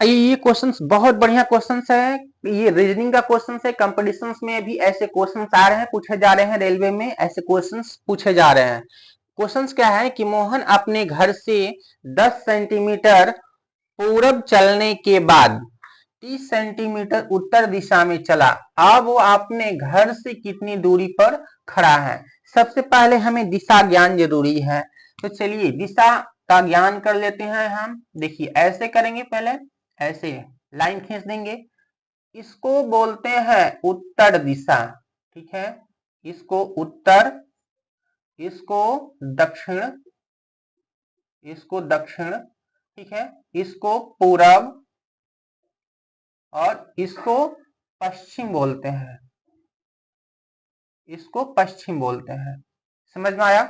ये क्वेश्चंस बहुत बढ़िया क्वेश्चंस है। ये रीजनिंग का क्वेश्चंस है। कंपटीशंस में भी ऐसे क्वेश्चंस आ रहे हैं, पूछे जा रहे हैं। रेलवे में ऐसे क्वेश्चंस पूछे जा रहे हैं। क्वेश्चंस क्या है कि मोहन अपने घर से 10 सेंटीमीटर पूरब चलने के बाद 30 सेंटीमीटर उत्तर दिशा में चला। अब वो अपने घर से कितनी दूरी पर खड़ा है? सबसे पहले हमें दिशा ज्ञान जरूरी है, तो चलिए दिशा का ज्ञान कर लेते हैं हम। देखिए ऐसे करेंगे, पहले ऐसे लाइन खींच देंगे, इसको बोलते हैं उत्तर दिशा। ठीक है, इसको उत्तर, इसको दक्षिण, इसको दक्षिण, ठीक है, इसको पूरब और इसको पश्चिम बोलते हैं, इसको पश्चिम बोलते हैं। समझ में आया?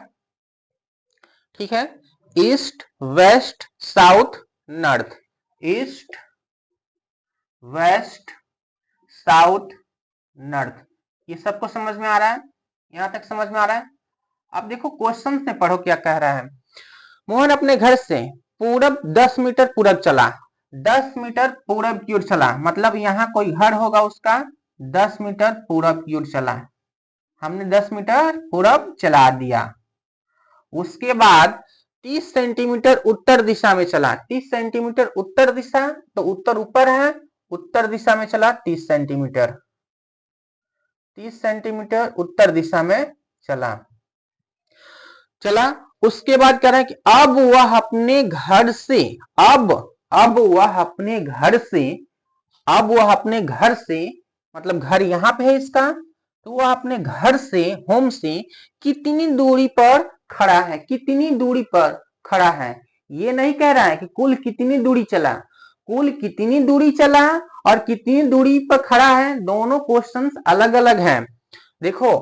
ठीक है, east, west, south, north. East, west, south, north. ये सबको समझ में आ रहा है? यहां तक समझ में आ रहा है? अब देखो क्वेश्चन में पढ़ो क्या कह रहा है। मोहन अपने घर से पूरब 10 मीटर पूरब चला। 10 मीटर पूरब की ओर चला, मतलब यहाँ कोई घर होगा उसका 10 मीटर पूरब की ओर चला। हमने 10 मीटर पूरब चला दिया। उसके बाद 30 सेंटीमीटर उत्तर दिशा में चला। 30 सेंटीमीटर उत्तर दिशा, तो उत्तर ऊपर है, उत्तर दिशा में चला 30 सेंटीमीटर। 30 सेंटीमीटर उत्तर दिशा में चला। उसके बाद कह रहा है कि अब वह अपने घर से, अब वह अपने घर से, अब वह अपने घर से, मतलब घर यहां पे है इसका, तो वह अपने घर से, होम से कितनी दूरी पर खड़ा है? कितनी दूरी पर खड़ा है? ये नहीं कह रहा है कि कुल कितनी दूरी चला, कुल कितनी दूरी चला और कितनी दूरी पर खड़ा है, दोनों क्वेश्चंस अलग अलग हैं। देखो,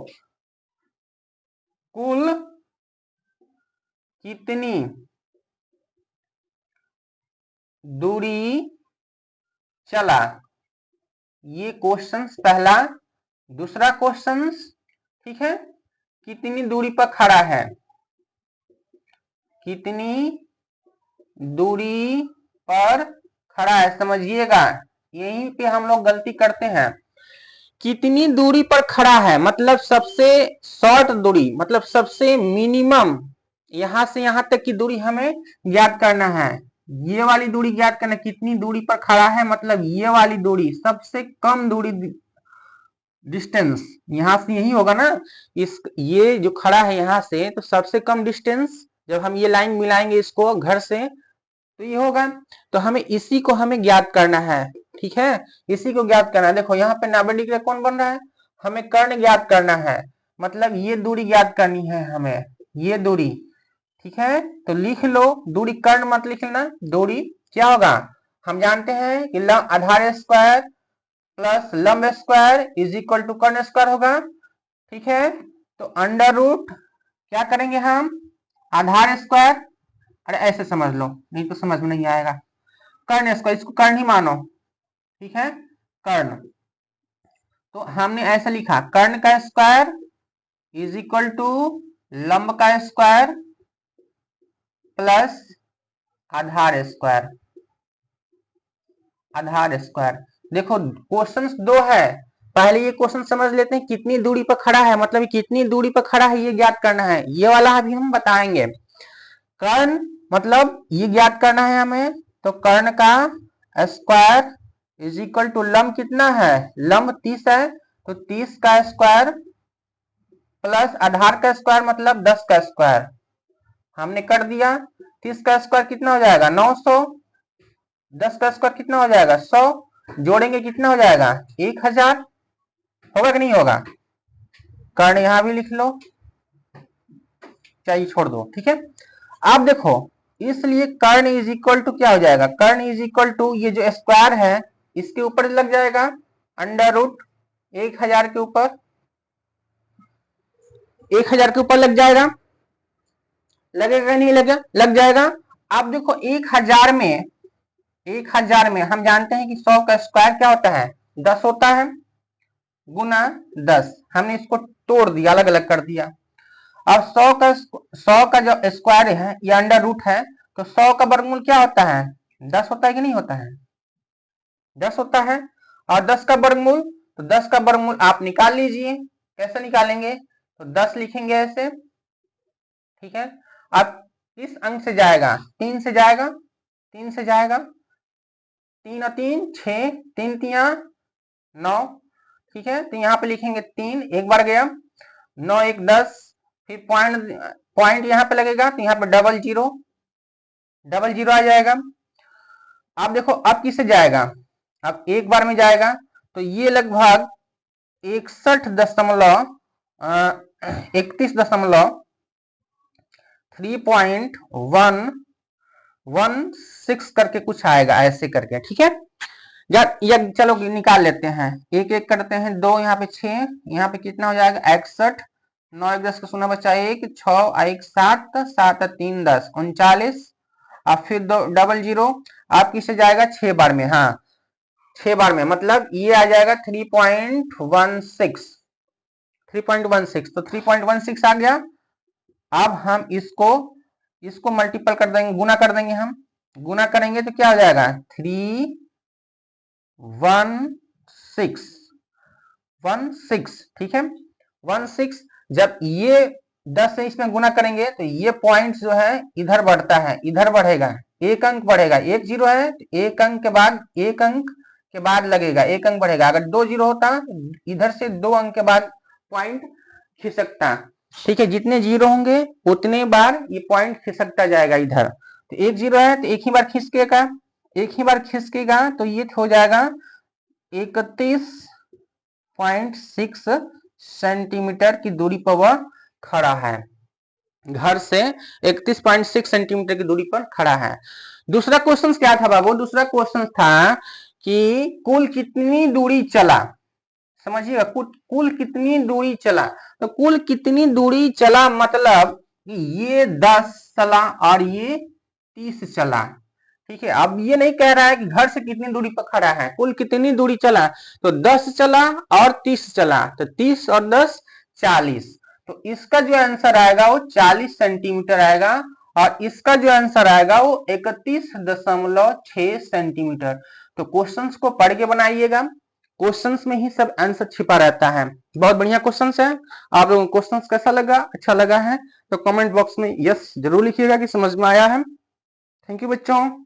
कुल कितनी दूरी चला, ये क्वेश्चंस पहला। दूसरा क्वेश्चंस, ठीक है, कितनी दूरी पर खड़ा है, कितनी दूरी पर खड़ा है। समझिएगा, यहीं पे हम लोग गलती करते हैं। कितनी दूरी पर खड़ा है मतलब सबसे शॉर्ट दूरी, मतलब सबसे मिनिमम, यहां से यहां तक की दूरी हमें ज्ञात करना है। ये वाली दूरी ज्ञात करना, कितनी दूरी पर खड़ा है, मतलब ये वाली दूरी, सबसे कम दूरी डिस्टेंस यहां से यही होगा ना। इस ये जो खड़ा है यहां से, तो सबसे कम डिस्टेंस जब हम ये लाइन मिलाएंगे इसको घर से, तो ये होगा। तो हमें इसी को हमें ज्ञात करना है। ठीक है, इसी को ज्ञात करना है। देखो यहाँ पे 90 डिग्री कौन बन रहा है, हमें कर्ण ज्ञात करना है, मतलब ये दूरी ज्ञात करनी है हमें, ये दूरी। ठीक है, तो लिख लो दूरी, कर्ण मत लिखना। दूरी क्या होगा, हम जानते हैं कि आधार स्क्वायर प्लस लंब स्क्वायर इज इक्वल टू कर्ण स्क्वायर होगा। ठीक है, तो अंडर रूट क्या करेंगे हम, आधार स्क्वायर, अरे ऐसे समझ लो, नहीं तो समझ में नहीं आएगा। कर्ण स्क्वायर, इसको कर्ण ही मानो। ठीक है, कर्ण, तो हमने ऐसा लिखा, कर्ण का स्क्वायर इज इक्वल टू लंब का स्क्वायर प्लस आधार स्क्वायर, आधार स्क्वायर। देखो क्वेश्चंस दो है, पहले ये क्वेश्चन समझ लेते हैं, कितनी दूरी पर खड़ा है, मतलब कितनी दूरी पर खड़ा है ये ज्ञात करना है। ये वाला अभी हम बताएंगे। कर्ण मतलब ये ज्ञात करना है हमें, तो कर्ण का स्क्वायर इज इक्वल टू लंब कितना है, लंब 30 है, तो 30 का स्क्वायर प्लस आधार का स्क्वायर मतलब 10 का स्क्वायर। हमने कर दिया, 30 का स्क्वायर कितना हो जाएगा 900, 10 का स्क्वायर कितना हो जाएगा 100, जोड़ेंगे कितना हो जाएगा 1000। होगा कि नहीं होगा? कर्ण यहां भी लिख लो, चाहिए छोड़ दो। ठीक है, आप देखो, इसलिए कर्ण इज इक्वल टू क्या हो जाएगा, कर्ण इज इक्वल टू ये जो स्क्वायर है इसके ऊपर लग जाएगा अंडर रूट 1000 के ऊपर, 1000 के ऊपर लग जाएगा, लगेगा नहीं लगेगा, लग जाएगा। आप देखो 1000 में, 1000 में हम जानते हैं कि 100 का स्क्वायर क्या होता है 10 होता है, गुना 10, हमने इसको तोड़ दिया, अलग अलग कर दिया। अब 100 का जो स्क्वायर है ये अंडर रूट है, तो 100 का वर्गमूल क्या होता है 10 होता है कि नहीं होता है, 10 होता है। और 10 का वर्गमूल, तो 10 का वर्गमूल आप निकाल लीजिए। कैसे निकालेंगे, तो 10 लिखेंगे ऐसे, ठीक है। अब किस अंक से जाएगा, 3 से जाएगा, 3 से जाएगा, 3 और 3 6, 3 तिया 9, ठीक है। तो यहाँ पे लिखेंगे 3, एक बार गया, 9 1 10, फिर पॉइंट पॉइंट यहाँ पे लगेगा, तो यहाँ पे डबल जीरो आ जाएगा। आप देखो अब किससे जाएगा, अब एक बार में जाएगा, तो ये लगभग 31.3.16 करके कुछ आएगा ऐसे करके, ठीक है। या चलो निकाल लेते हैं, एक एक करते हैं, 2 यहाँ पे 6, यहाँ पे कितना हो जाएगा 61, 9 1 10 का 0 बचा 1, 6 1 7, 7 3 10 39, और फिर दो डबल जीरो, आप किससे जाएगा 6 बार में, हाँ 6 बार में, मतलब ये आ जाएगा 3.16, तो 3.16 आ गया। अब हम इसको मल्टीपल कर देंगे, गुना कर देंगे, हम गुना करेंगे तो क्या हो जाएगा 316, ठीक है 16। जब ये 10 से इसमें गुना करेंगे तो ये पॉइंट जो है इधर बढ़ता है, इधर बढ़ेगा, एक अंक बढ़ेगा, एक जीरो है तो एक अंक के बाद लगेगा, एक अंक बढ़ेगा। अगर 2 जीरो होता इधर से 2 अंक के बाद पॉइंट खिसकता, ठीक है। जितने जीरो होंगे उतने बार ये पॉइंट खिसकता जाएगा इधर। तो एक जीरो है तो एक ही बार खिसकेगा, एक ही बार खिसकेगा, तो ये हो जाएगा 31.6 सेंटीमीटर की दूरी पर वह खड़ा है, घर से 31.6 सेंटीमीटर की दूरी पर खड़ा है। दूसरा क्वेश्चन क्या था बाबू, दूसरा क्वेश्चन था कि कुल कितनी दूरी चला, समझिएगा, कुल कितनी दूरी चला। तो कुल कितनी दूरी चला मतलब ये 10 चला और ये 30 चला, ठीक है। अब ये नहीं कह रहा है कि घर से कितनी दूरी पर खड़ा है, कुल कितनी दूरी चला, तो 10 चला और 30 चला, तो 30 और 10 40। तो इसका जो आंसर आएगा वो 40 सेंटीमीटर आएगा, और इसका जो आंसर आएगा वो 31.6 सेंटीमीटर। तो क्वेश्चंस को पढ़ के बनाइएगा, क्वेश्चंस में ही सब आंसर छिपा रहता है। बहुत बढ़िया क्वेश्चंस है। आप लोगों को क्वेश्चंस कैसा लगा, अच्छा लगा है तो कमेंट बॉक्स में यस जरूर लिखिएगा कि समझ में आया है। थैंक यू बच्चों।